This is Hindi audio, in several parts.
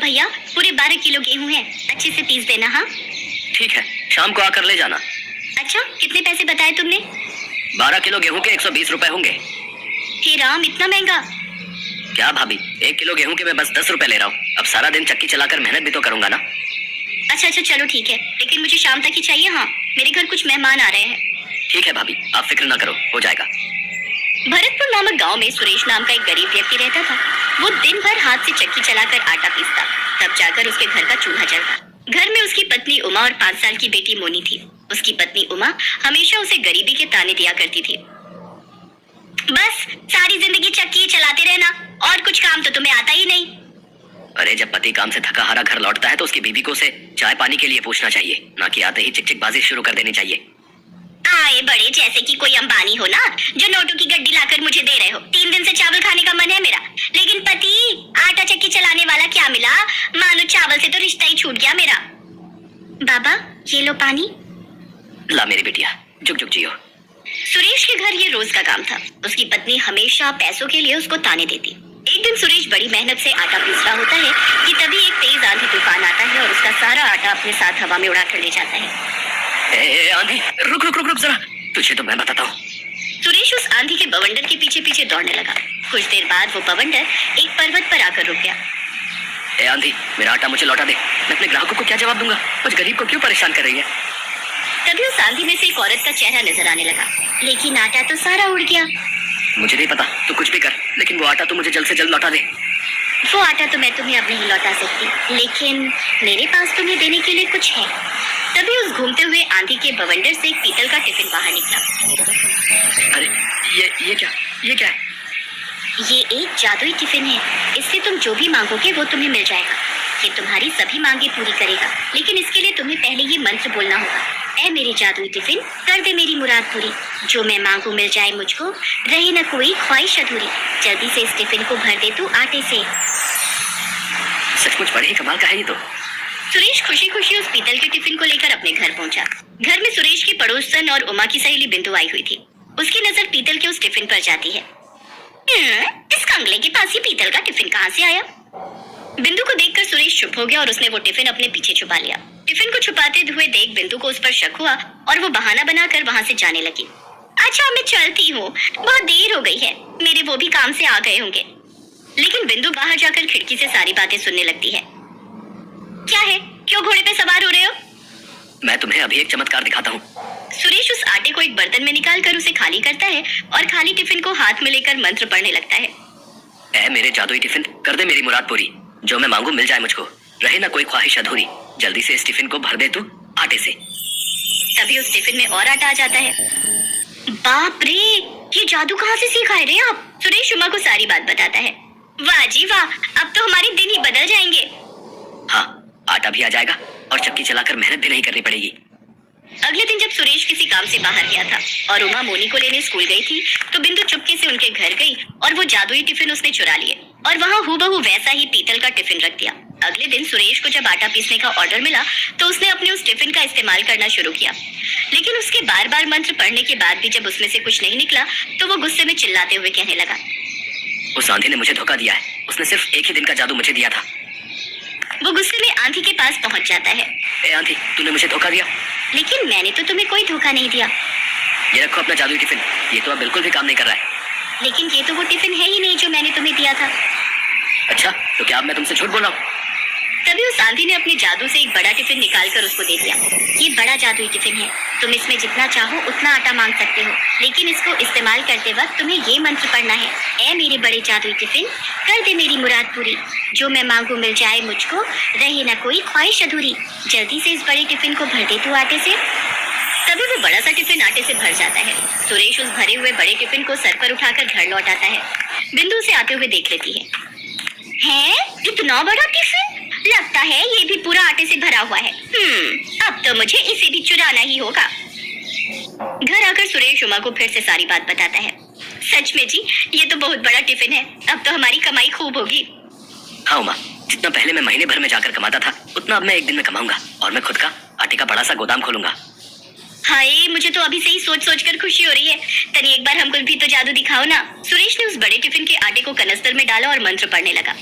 भैया, पूरे 12 किलो गेहूं है, अच्छे से पीस देना। हाँ ठीक है, शाम को आकर ले जाना। अच्छा, कितने पैसे बताए तुमने? 12 किलो गेहूं के 120 रुपए होंगे। हे राम, इतना महंगा? क्या भाभी, 1 किलो गेहूं के मैं बस 10 रुपए ले रहा हूँ। अब सारा दिन चक्की चलाकर मेहनत भी तो करूंगा ना। अच्छा अच्छा, चलो ठीक है, लेकिन मुझे शाम तक ही चाहिए। हाँ, मेरे घर कुछ मेहमान आ रहे हैं। ठीक है भाभी, आप फिक्र ना करो, हो जाएगा। भरतपुर नामक गांव में सुरेश नाम का एक गरीब व्यक्ति रहता था। वो दिन भर हाथ से चक्की चलाकर आटा पीसता, तब जाकर उसके घर का चूल्हा जलता। घर में उसकी पत्नी उमा और 5 साल की बेटी मोनी थी। उसकी पत्नी उमा हमेशा उसे गरीबी के ताने दिया करती थी। बस सारी जिंदगी चक्की चलाते रहना, और कुछ काम तो तुम्हें आता ही नहीं। अरे जब पति काम से थका हारा घर लौटता है तो उसकी बीवी को उसे चाय पानी के लिए पूछना चाहिए, ना कि आते ही चिकचिकबाजी शुरू कर देनी चाहिए। आए बड़े जैसे कि कोई अंबानी हो ना, जो नोटों की गड्डी लाकर मुझे दे रहे हो। 3 दिन से चावल खाने का मन है मेरा, लेकिन पति आटा चक्की चलाने वाला क्या मिला, मानो चावल से तो रिश्ता ही छूट गया मेरा। बाबा ये लो पानी। ला मेरी बिटिया, जुग जुग जियो। सुरेश के घर ये रोज का काम था। उसकी पत्नी हमेशा पैसों के लिए उसको ताने देती। एक दिन सुरेश बड़ी मेहनत से आटा पीस रहा होता है कि तभी एक तेज आंधी तूफान आता है और उसका सारा आटा अपने साथ हवा में उड़ाकर ले जाता है। ए आंधी, रुक रुक रुक रुक जरा, तुझे तो मैं बताता हूँ। सुरेश उस आंधी के बवंडर के पीछे पीछे दौड़ने लगा। कुछ देर बाद वो बवंडर एक पर्वत पर आकर रुक गया। ए आंधी, मेरा आटा मुझे लौटा दे। मैं अपने ग्राहकों को क्या जवाब दूंगा? मुझ गरीब को क्यों परेशान कर रही है? तभी उस आंधी में से एक औरत का चेहरा नजर आने लगा, लेकिन आटा तो सारा उड़ गया। मुझे नहीं पता, तू कुछ भी कर, लेकिन वो आटा तो मुझे जल्द से जल्द लौटा दे। वो आटा तो मैं तुम्हें अब नहीं लौटा सकती, लेकिन मेरे पास तुम्हें देने के लिए कुछ है। तभी उस घूमते हुए आंधी के बवंडर से एक पीतल का टिफिन बाहर निकला। अरे ये क्या है? ये एक जादुई टिफिन है। इससे तुम जो भी मांगोगे वो तुम्हें मिल जाएगा। ये तुम्हारी सभी मांगे पूरी करेगा, लेकिन इसके लिए तुम्हें पहले ये मंत्र बोलना होगा। ऐ मेरे जादुई टिफिन, कर दे मेरी मुराद पूरी, जो मैं मांगू मिल जाए मुझको, रहे न कोई ख्वाहिश अधूरी, जल्दी से इस टिफिन को भर दे तू आटे से। सचमुच बड़े ही कमाल का है ये तो। सुरेश खुशी खुशी उस पीतल के टिफिन को लेकर अपने घर पहुंचा। घर में सुरेश की पड़ोसन और उमा की सहेली बिंदु आई हुई थी। उसकी नजर पीतल के उस टिफिन पर जाती है। इस कंगले के पास ये पीतल का टिफिन कहाँ से आया? बिंदु को देखकर सुरेश चुप हो गया और उसने वो टिफिन अपने पीछे छुपा लिया। टिफिन को छुपाते हुए देख बिंदु को उस पर शक हुआ और वो बहाना बनाकर वहाँ से जाने लगी। अच्छा मैं चलती हूँ, बहुत देर हो गई है, मेरे वो भी काम से आ गए होंगे। लेकिन बिंदु बाहर जाकर खिड़की से सारी बातें सुनने लगती है। क्या है, क्यों घोड़े पे सवार हो रहे हो? मैं तुम्हें अभी एक चमत्कार दिखाता हूँ। सुरेश उस आटे को एक बर्तन में निकालकर उसे खाली करता है और खाली टिफिन को हाथ में लेकर मंत्र पढ़ने लगता है। ऐ मेरे जादुई टिफिन, कर दे मेरी मुराद पूरी, जो मैं मांगू मिल जाए मुझको, रहे ना कोई ख्वाहिश अधूरी, जल्दी से इस टिफिन को भर दे तू आटे से। तभी उस टिफिन में और आटा आ जाता है। बाप रे, ये जादू कहाँ से सीखा है रे आप? सुरेश उमा को सारी बात बताता है। वाह जी वाह, अब तो हमारे दिन ही बदल जाएंगे। हाँ, आटा भी आ जाएगा और चक्की चलाकर मेहनत भी नहीं करनी पड़ेगी। अगले दिन जब सुरेश किसी काम से बाहर गया था और उमा मोनी को लेने स्कूल गई थी, तो बिंदु चुपके से उनके घर गई और वो जादुई टिफिन उसने चुरा लिए और वहाँ हूबहू वैसा ही पीतल का टिफिन रख दिया। अगले दिन सुरेश को जब आटा पीसने का ऑर्डर मिला तो उसने अपने उस टिफिन का इस्तेमाल करना शुरू किया, लेकिन उसके बार बार मंत्र पढ़ने के बाद भी जब उसमें से कुछ नहीं निकला तो वो गुस्से में चिल्लाते हुए कहने लगा, उस आंधी ने मुझे धोखा दिया है, उसने सिर्फ एक ही दिन का जादू मुझे दिया था। वो गुस्से में आंधी के पास पहुंच जाता है। ए आंधी, तूने मुझे धोखा दिया। लेकिन मैंने तो तुम्हें कोई धोखा नहीं दिया। ये रखो अपना जादुई टिफिन, ये तो अब बिल्कुल भी काम नहीं कर रहा है। लेकिन ये तो वो टिफिन है ही नहीं जो मैंने तुम्हें दिया था। अच्छा, तो क्या अब मैं तुमसे झूठ बोल रहा हूँ? तभी उस आंधी ने अपने जादू से एक बड़ा टिफिन निकालकर उसको दे दिया। ये बड़ा जादुई टिफिन है, तुम इसमें जितना चाहो उतना आटा मांग सकते हो, लेकिन इसको इस्तेमाल करते वक्त तुम्हें ये मंत्र पढ़ना है। ऐ मेरे बड़े जादुई टिफिन, कर दे मेरी मुराद पूरी, जो मैं मांगू मिल जाए मुझको, रहे ना कोई ख्वाहिश अधूरी, जल्दी से इस बड़े टिफिन को भर दे तू आटे से। तभी वो बड़ा सा टिफिन आटे से भर जाता है। सुरेश उस भरे हुए बड़े टिफिन को सर पर उठाकर घर लौट आता है। बिंदु उसे आते हुए देख लेती है। इतना बड़ा टिफिन, लगता है ये भी पूरा आटे से भरा हुआ है। अब तो मुझे इसे भी चुराना ही होगा। घर आकर सुरेश उमा को फिर से सारी बात बताता है। सच में जी, ये तो बहुत बड़ा टिफिन है, अब तो हमारी कमाई खूब होगी। हाँ उमा, जितना पहले मैं महीने भर में जाकर कमाता था, उतना अब मैं एक दिन में कमाऊंगा और मैं खुद का आटे का बड़ा सा गोदाम खोलूंगा। हाय, मुझे तो अभी से ही सोच सोच कर खुशी हो रही है। तनी एक बार हमको भी तो जादू दिखाओ ना। सुरेश ने उस बड़े टिफिन के आटे को कनस्तर में डाला और मंत्र पढ़ने लगा।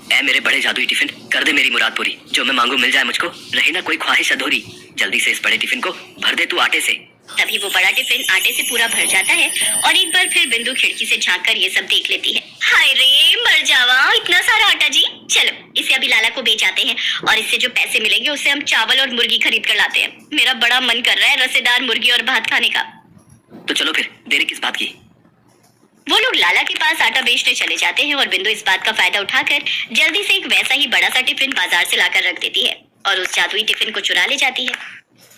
ऐ मेरे बड़े जादुई टिफिन, कर दे मेरी मुराद पूरी, जो मैं मांगू मिल जाए मुझको, रहे ना कोई ख्वाहिश अधूरी, जल्दी से इस बड़े टिफिन को भर दे तू आटे से। तभी वो बड़ा टिफिन आटे से पूरा भर जाता है और एक बार फिर बिंदु खिड़की से झांककर ये सब देख लेती है। हाय रे, मर जावा, इतना सारा आटा जी। चलो इसे अभी लाला को बेच आते हैं और इससे जो पैसे मिलेंगे उससे हम चावल और मुर्गी खरीद कर लाते हैं। मेरा बड़ा मन कर रहा है रसेदार मुर्गी और भात खाने का। तो चलो फिर, देरी किस बात की। वो लोग लाला के पास आटा बेचने चले जाते हैं और बिंदु इस बात का फायदा उठाकर जल्दी से एक वैसा ही बड़ा सा टिफिन बाजार से लाकर रख देती है और उस जादुई टिफिन को चुरा ले जाती है।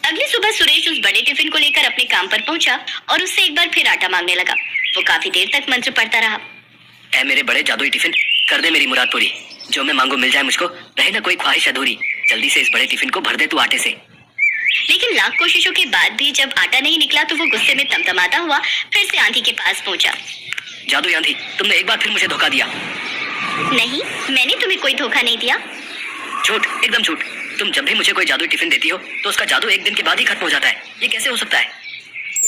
अगली सुबह सुरेश उस बड़े टिफिन को लेकर अपने काम पर पहुंचा और उससे एक बार फिर आटा मांगने लगा। वो काफी देर तक मंत्र पढ़ता रहा। ऐ मेरे बड़े जादुई टिफिन, कर दे मेरी मुराद पूरी, जो मैं मांगू मिल जाए मुझको, रहे ना कोई ख्वाहिश अधूरी, जल्दी से इस बड़े टिफिन को भर दे तू आटे से। लेकिन लाख कोशिशों के बाद भी जब आटा नहीं निकला तो वो गुस्से में तमतमाता हुआ फिर से आंधी के पास पहुंचा। जादुई आंधी, तुमने एक बार फिर मुझे धोखा दिया। नहीं, मैंने तुम्हें कोई धोखा नहीं दिया। झूठ, एकदम झूठ। तुम जब भी मुझे कोई जादुई टिफिन देती हो तो उसका जादू एक दिन के बाद ही खत्म हो जाता है, ये कैसे हो सकता है।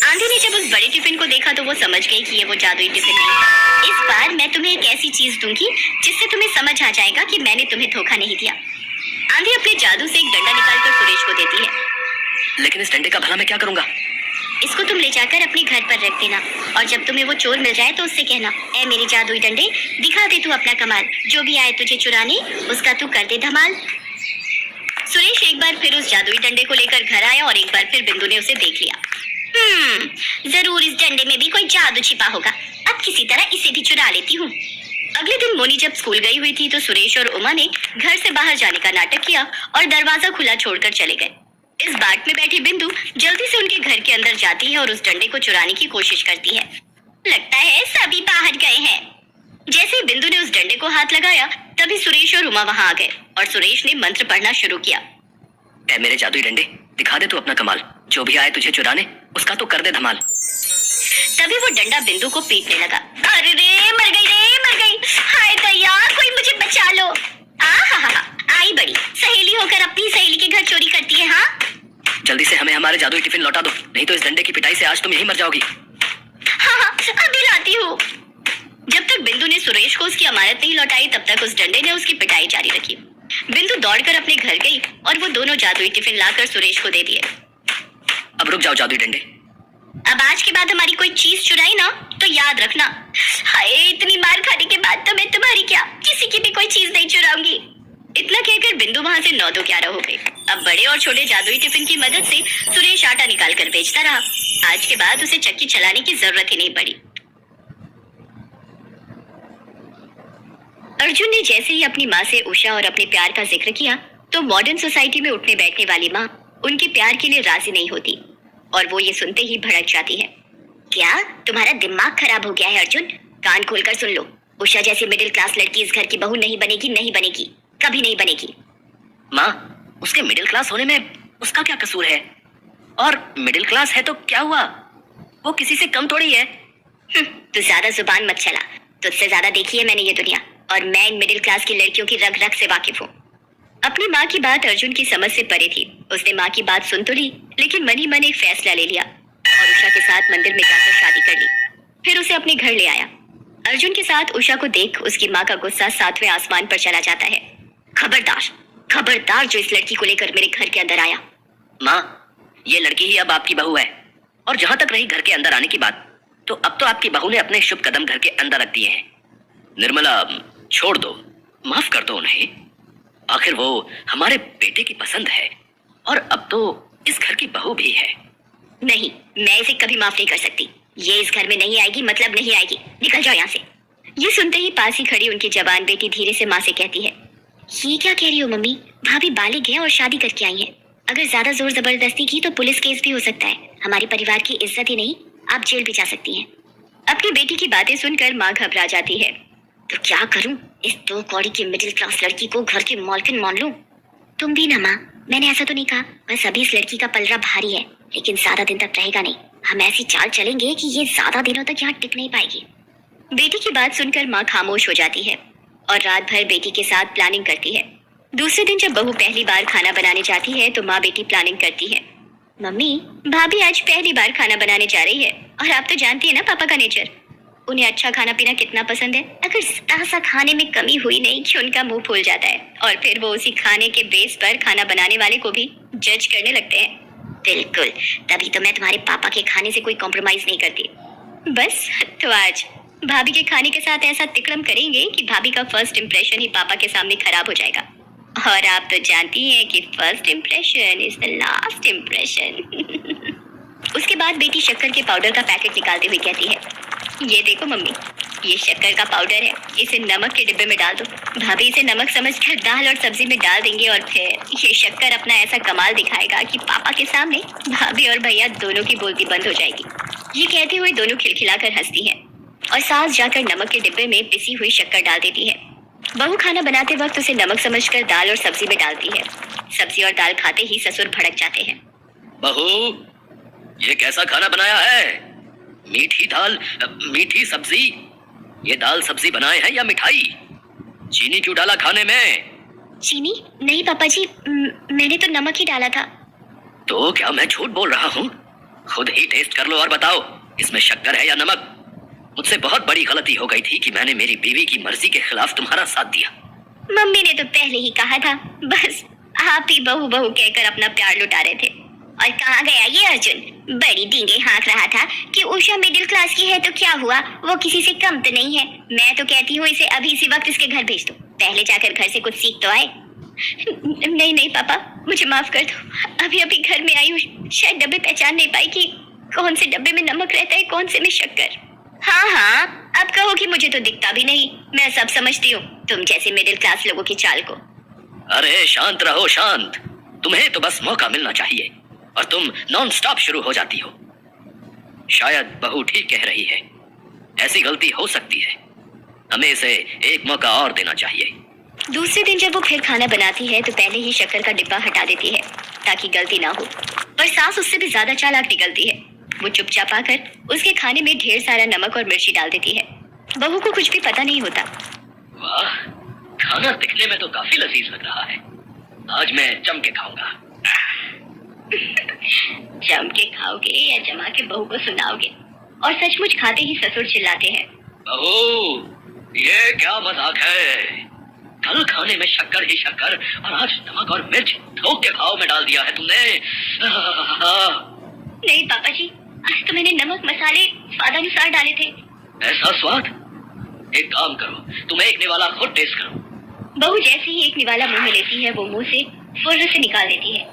आंधी ने जब उस बड़े टिफिन को देखा तो वो समझ गई कि ये वो जादुई टिफिन नहीं। इस बार मैं तुम्हें एक ऐसी चीज दूंगी जिससे तुम्हें समझ आ जाएगा कि मैंने तुम्हें धोखा नहीं दिया। आंधी अपने जादू से एक डंडा निकालकर सुरेश को देती है। लेकिन इस डंडे का भला मैं क्या करूंगा। इसको तुम ले जाकर अपने घर पर रख देना और जब तुम्हें वो चोर मिल जाए तो उससे कहना, ऐ मेरे जादुई डंडे, दिखा दे तू अपना कमाल, जो भी आए तुझे चुराने उसका तू कर दे धमाल। सुरेश एक बार फिर उस जादुई डंडे को लेकर घर आया और एक बार फिर बिंदु ने उसे देख लिया। जरूर इस डंडे में भी कोई जादू छिपा होगा, अब किसी तरह इसे भी चुरा लेती हूँ। अगले दिन मोनी जब स्कूल गई हुई थी तो सुरेश और उमा ने घर से बाहर जाने का नाटक किया और दरवाजा खुला छोड़कर चले गए। इस बाट में बैठी बिंदु जल्दी से उनके घर के अंदर जाती है और उस डंडे को चुराने की कोशिश करती है। लगता है सभी बाहर गए हैं। जैसे ही बिंदु ने उस डंडे को हाथ लगाया तभी सुरेश और उमा वहां आ गए और सुरेश ने मंत्र पढ़ना शुरू किया। ऐ मेरे जादुई डंडे, दिखा दे तू अपना कमाल, जो भी आए तुझे चुराने उसका तो कर दे धमाल। तभी वो डंडा बिंदु को पीटने लगा। अरे रे, मर गई रे, मर गई। हाय दया, कोई मुझे बचा लो। आई बड़ी सहेली होकर अपनी सहेली के घर चोरी करती है। हाँ, जल्दी से हमें हमारे जादुई टिफिन लौटा दो, नहीं तो इस डंडे की पिटाई से आज तुम यहीं मर जाओगी। हाँ, अभी लाती हूँ। जब तक बिंदु ने सुरेश को उसकी अमानत नहीं लौटाई तब तक उस डंडे ने उसकी पिटाई जारी रखी। बिंदु दौड़कर अपने घर गई और वो दोनों जादुई टिफिन लाकर सुरेश को दे दिए। अब रुक जाओ जादुई डंडे, अब आज के बाद हमारी कोई चीज चुराई ना तो याद रखना। हाय, इतनी मार खाने के बाद तो मैं तुम्हारी क्या किसी की भी कोई चीज नहीं चुराऊंगी। इतना कहकर बिंदु वहां से 9 तो 11 हो गए। अब बड़े और छोटे जादुई टिफिन की मदद से सुरेश आटा निकाल कर बेचता रहा। आज के बाद उसे चक्की चलाने की जरूरत ही नहीं पड़ी। अर्जुन ने जैसे ही अपनी माँ से उषा और अपने प्यार का जिक्र किया तो मॉडर्न सोसाइटी में उठने बैठने वाली माँ उनके प्यार के लिए राजी नहीं होती और वो ये सुनते ही भड़क जाती है। क्या तुम्हारा दिमाग खराब हो गया है अर्जुन? कान खोलकर सुन लो, उषा जैसी मिडिल क्लास लड़की इस घर की बहू नहीं बनेगी, नहीं बनेगी, कभी नहीं बनेगी। माँ, उसके मिडिल क्लास होने में उसका क्या कसूर है? और मिडिल क्लास है तो क्या हुआ, वो किसी से कम थोड़ी है। तू ज्यादा जुबान मत चला, तुझसे ज्यादा देखी है मैंने ये दुनिया और मैं इन मिडिल क्लास की लड़कियों की रग रग से वाकिफ हूँ। अपनी माँ की बात अर्जुन की समझ से परे थी। उसने माँ की बात सुन तो ली लेकिन मन ही मन एक फैसला ले लिया और उषा के साथ मंदिर में जाकर शादी कर ली। फिर उसे अपने घर ले आया। अर्जुन के साथ उषा को देख उसकी माँ का गुस्सा 7वें आसमान पर चला जाता है। खबरदार, खबरदार जो इस लड़की को लेकर मेरे घर के अंदर आया। माँ, ये लड़की ही अब आपकी बहू है और जहाँ तक रही घर के अंदर आने की बात, तो अब तो आपकी बहू ने अपने शुभ कदम घर के अंदर रख दिए हैं। निर्मला, छोड़ दो, माफ कर दो उन्हें, आखिर वो हमारे बेटे की पसंद है और अब तो इस घर की बहू भी है। नहीं, मैं इसे कभी माफ नहीं कर सकती। ये इस घर में नहीं आएगी, मतलब नहीं आएगी, निकल जाओ यहाँ से। ये सुनते ही पास ही खड़ी उनकी जवान बेटी धीरे से माँ से कहती है, ये क्या कह रही हो मम्मी? भाभी बालिग है और शादी करके आई है। अगर ज्यादा जोर जबरदस्ती की तो पुलिस केस भी हो सकता है। हमारे परिवार की इज्जत ही नहीं, आप जेल भी जा सकती हैं। अपनी बेटी की बातें सुनकर माँ घबरा जाती है। तो क्या करूं? इस 2 कौड़ी की मिडिल क्लास लड़की को घर की मालकिन मान लूं? तुम भी ना माँ, मैंने ऐसा तो नहीं कहा, बस अभी इस लड़की का पलड़ा भारी है लेकिन ज्यादा दिन तक रहेगा नहीं। हम ऐसी चाल चलेंगे कि ये ज्यादा दिनों तक यहाँ टिक नहीं पाएगी। बेटी की बात सुनकर माँ खामोश हो जाती है और रात भर बेटी के साथ प्लानिंग करती है। दूसरे दिन जब बहू पहली बार खाना बनाने जाती है तो माँ बेटी प्लानिंग करती है। मम्मी, भाभी आज पहली बार खाना बनाने जा रही है और आप तो जानती है ना पापा का नेचर, उन्हें अच्छा खाना पीना कितना पसंद है। अगर जरा सा खाने में कमी हुई नहीं कि उनका मुंह फूल जाता है और फिर वो उसी खाने के बेस पर खाना बनाने वाले को भी जज करने लगते हैं। बिल्कुल, तभी तो मैं तुम्हारे पापा के खाने से कोई कॉम्प्रोमाइज नहीं करती। बस तो आज भाभी के खाने के साथ ऐसा तिकड़म करेंगे कि भाभी का फर्स्ट इम्प्रेशन ही पापा के सामने खराब हो जाएगा। और आप तो जानती हैं कि first impression is the last impression. उसके बाद बेटी शक्कर के पाउडर का पैकेट निकालते हुए कहती है, ये देखो मम्मी, ये शक्कर का पाउडर है, इसे नमक के डिब्बे में डाल दो। भाभी इसे नमक समझकर दाल और सब्जी में डाल देंगे और फिर ये शक्कर अपना ऐसा कमाल दिखाएगा कि पापा के सामने भाभी और भैया दोनों की बोलती बंद हो जाएगी। ये कहते हुए दोनों खिलखिलाकर हंसती हैं और सास जाकर नमक के डिब्बे में पिसी हुई शक्कर डाल देती है। बहू खाना बनाते वक्त उसे नमक समझकर दाल और सब्जी में डालती है। सब्जी और दाल खाते ही ससुर भड़क जाते हैं। बहू, ये कैसा खाना बनाया है? मीठी दाल, मीठी सब्जी। ये दाल सब्जी बनाए हैं या मिठाई? चीनी क्यों डाला खाने में? चीनी नहीं पापा जी, मैंने तो नमक ही डाला था। तो क्या मैं झूठ बोल रहा हूँ? खुद ही टेस्ट कर लो और बताओ इसमें शक्कर है या नमक। मुझसे बहुत बड़ी गलती हो गई थी कि मैंने मेरी बीवी की मर्जी के खिलाफ तुम्हारा साथ दिया। मम्मी ने तो पहले ही कहा था, बस आप ही बहू बहू कहकर अपना प्यार लुटा रहे थे। और कहाँ गया ये अर्जुन? बड़ी डींगे हाँक रहा था कि उषा मिडिल क्लास की है तो क्या हुआ, वो किसी से कम तो नहीं है। मैं तो कहती हूँ इसे अभी इसी वक्त इसके घर भेज दो, पहले जाकर घर से कुछ सीख तो आए। नहीं नहीं पापा, मुझे माफ कर दो, अभी अभी घर में आई हूँ, शायद डब्बे पहचान नहीं पाई कि कौन से डब्बे में नमक रहता है, कौन से में शक्कर। हाँ हाँ, अब कहो कि मुझे तो दिखता भी नहीं, मैं सब समझती हूँ, तुम जैसे मिडिल क्लास लोगों की चाल को। अरे शांत रहो, शांत। तुम्हें तो बस मौका मिलना चाहिए और तुम नॉन स्टॉप शुरू हो जाती हो। शायद बहू ठीक कह रही है, ऐसी गलती हो सकती है, हमें इसे एक मौका और देना चाहिए। दूसरे दिन जब वो फिर खाना बनाती है तो पहले ही शक्कर का डिब्बा हटा देती है ताकि गलती ना हो, पर सास उससे भी ज्यादा चालाक निकलती है। वो चुपचाप आकर उसके खाने में ढेर सारा नमक और मिर्ची डाल देती है। बहू को कुछ भी पता नहीं होता। वाह, खाना दिखने में तो काफी लजीज लग रहा है, आज मैं जम के खाऊंगा। जम के खाओगे या जमा के बहू को सुनाओगे? और सचमुच खाते ही ससुर चिल्लाते हैं, बहू ये क्या मजाक है? कल खाने में शक्कर ही शक्कर और आज नमक और मिर्च ठोक के भाव में डाल दिया है तुमने। नहीं पापा जी, आज तो मैंने नमक मसाले स्वादानुसार डाले थे। ऐसा स्वाद? एक काम करो, तुम एक निवाला खुद टेस्ट करो। बहू जैसे ही एक निवाला मुंह में लेती है वो मुंह से फुर्र से निकाल देती है।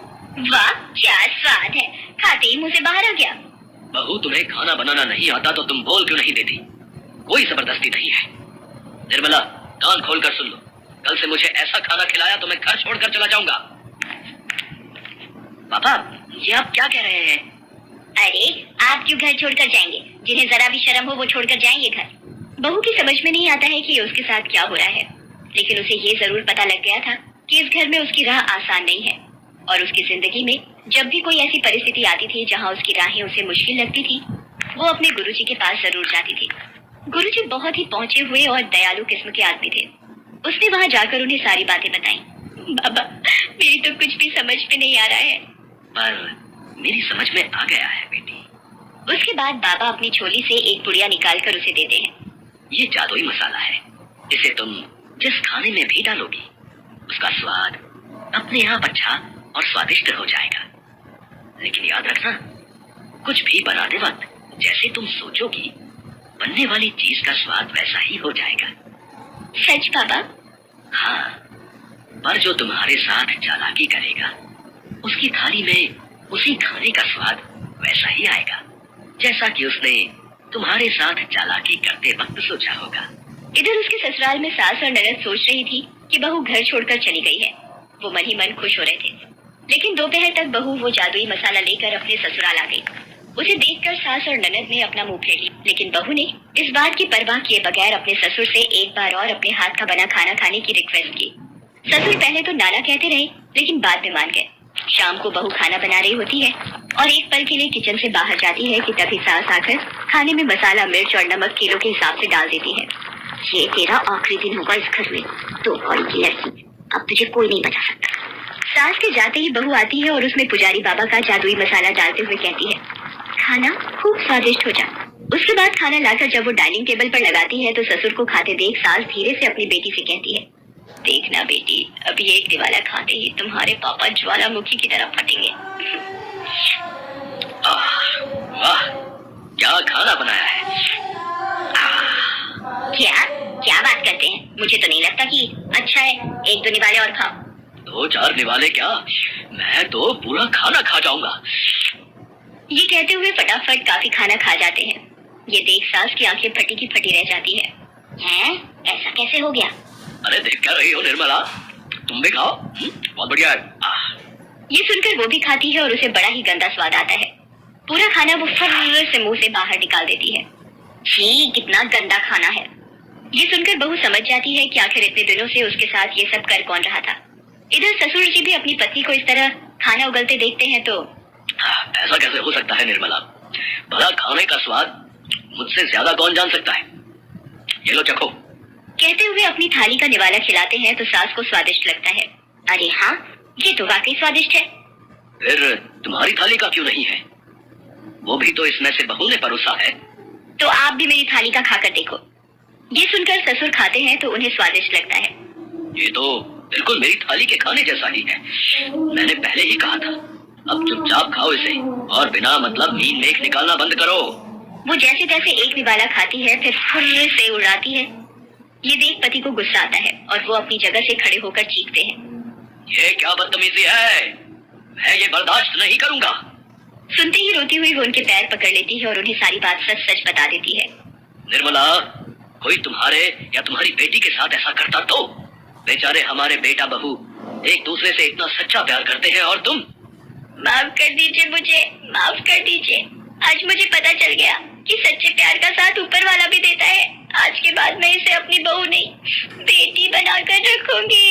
वाह क्या स्वाद है, खाते ही मुंह से बाहर आ गया। बहू तुम्हें खाना बनाना नहीं आता तो तुम बोल क्यों नहीं देती? कोई जबरदस्ती नहीं है। निर्मला, कान खोलकर सुन लो, कल से मुझे ऐसा खाना खिलाया तो मैं घर छोड़कर चला जाऊंगा। पापा, ये आप क्या कह रहे हैं? अरे आप क्यों घर छोड़कर जाएंगे? जिन्हें जरा भी शर्म हो वो छोड़कर जाएंगे घर। बहू की समझ में नहीं आता है कि उसके साथ क्या हो रहा है, लेकिन उसे ये जरूर पता लग गया था कि इस घर में उसकी राह आसान नहीं है और उसकी जिंदगी में जब भी कोई ऐसी परिस्थिति आती थी जहाँ उसकी राहें उसे मुश्किल लगती थी, वो अपने गुरुजी के पास जरूर जाती थी। गुरुजी बहुत ही पहुंचे हुए और दयालु किस्म के आदमी थे। उसने वहां जाकर उन्हें सारी बातें बताई। बाबा, मेरी तो कुछ भी समझ में नहीं आ रहा है। पर मेरी समझ में आ गया है बेटी। उसके बाद बाबा अपनी झोली से एक पुड़िया निकालकर उसे देते हैं। ये जादुई मसाला है, इसे तुम जिस खाने में भी डालोगी उसका स्वाद अपने आप अच्छा और स्वादिष्ट हो जाएगा। लेकिन याद रखना, कुछ भी बनाते वक्त जैसे तुम सोचोगी बनने वाली चीज का स्वाद वैसा ही हो जाएगा। सच बाबा? हाँ, पर जो तुम्हारे साथ चालाकी करेगा उसकी थाली में उसी खाने का स्वाद वैसा ही आएगा जैसा कि उसने तुम्हारे साथ चालाकी करते वक्त सोचा होगा। इधर उसके ससुराल में सास और ननद सोच रही थी कि बहू घर छोड़कर चली गई है। वो मन ही मन खुश हो रहे थे, लेकिन दोपहर तक बहू वो जादुई मसाला लेकर अपने ससुराल आ गई। उसे देखकर सास और ननद ने अपना मुंह फेर लिया, लेकिन बहू ने इस बात की परवाह किए बगैर अपने ससुर से एक बार और अपने हाथ का बना खाना खाने की रिक्वेस्ट की। ससुर पहले तो नाना कहते रहे, लेकिन बाद में मान गए। शाम को बहू खाना बना रही होती है और एक पल के लिए किचन से बाहर जाती है कि तभी सास आकर खाने में मसाला, मिर्च और नमक किलो के हिसाब से डाल देती है। ये तेरा आखिरी दिन होगा इस घर में, तो बड़ी की लड़की, अब तुझे कोई नहीं बचा सकता। सास के जाते ही बहू आती है और उसमें पुजारी बाबा का जादुई मसाला डालते हुए कहती है, खाना खूब स्वादिष्ट हो जा, उसके बाद खाना लाकर जब वो डाइनिंग टेबल पर लगाती है तो ससुर को खाते देख सास धीरे से अपनी बेटी से कहती है, देखना बेटी, अभी एक निवाला खाते ही तुम्हारे पापा ज्वालामुखी की तरह फटेंगे। वाह, क्या खाना बनाया है। क्या क्या बात करते हैं, मुझे तो नहीं लगता कि अच्छा है, एक दो निवाले और खाओ। 2-4 निवाले क्या, मैं तो पूरा खाना खा जाऊंगा। ये कहते हुए फटाफट काफी खाना खा जाते हैं। ये देख सास की आंखें फटी की फटी रह जाती है। हैं? ऐसा कैसे हो गया? अरे देख क्या रही हो निर्मला, तुम भी खाओ, बहुत बढ़िया है। ये सुनकर वो भी खाती है और उसे बड़ा ही गंदा स्वाद आता है। पूरा खाना वो फर्र से मुंह से बाहर निकाल देती है। छी, कितना गंदा खाना है। ये सुनकर बहू समझ जाती है कि आखिर इतने दिनों से उसके साथ ये सब कर कौन रहा था। इधर ससुर जी भी अपनी पत्नी को इस तरह खाना उगलते देखते हैं तो ऐसा कैसे हो सकता है निर्मला, भला खाने का स्वाद मुझसे ज्यादा कौन जान सकता है। ये लो चखो। कहते हुए अपनी थाली का निवाला खिलाते हैं तो सास को स्वादिष्ट लगता है। अरे हाँ, ये तो वाकई स्वादिष्ट है। फिर तुम्हारी थाली का क्यों नहीं है? वो भी तो इसमें से बहू ने परोसा है। तो आप भी मेरी थाली का खाकर देखो। ये सुनकर ससुर खाते हैं तो उन्हें स्वादिष्ट लगता है। ये तो बिल्कुल मेरी थाली के खाने जैसा ही है, मैंने पहले ही कहा था। अब चुपचाप खाओ इसे और बिना मतलब मीन मेख निकालना बंद करो। वो जैसे तैसे एक निवाला खाती है फिर फुर्र से उड़ाती है। ये देख पति को गुस्सा आता है और वो अपनी जगह से खड़े होकर चीखते हैं, ये क्या बदतमीजी है, मैं ये बर्दाश्त नहीं करूंगा। सुनते ही रोती हुई वो उनके पैर पकड़ लेती है और उन्हें सारी बात सच सच बता देती है। निर्मला, कोई तुम्हारे या तुम्हारी बेटी के साथ ऐसा करता तो? बेचारे हमारे बेटा बहू एक दूसरे से इतना सच्चा प्यार करते हैं और तुम। माफ कर दीजिए मुझे, माफ कर दीजिए। आज मुझे पता चल गया कि सच्चे प्यार का साथ ऊपर वाला भी देता है। आज के बाद मैं इसे अपनी बहू नहीं बेटी बनाकर रखूंगी।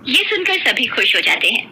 ये सुनकर सभी खुश हो जाते हैं।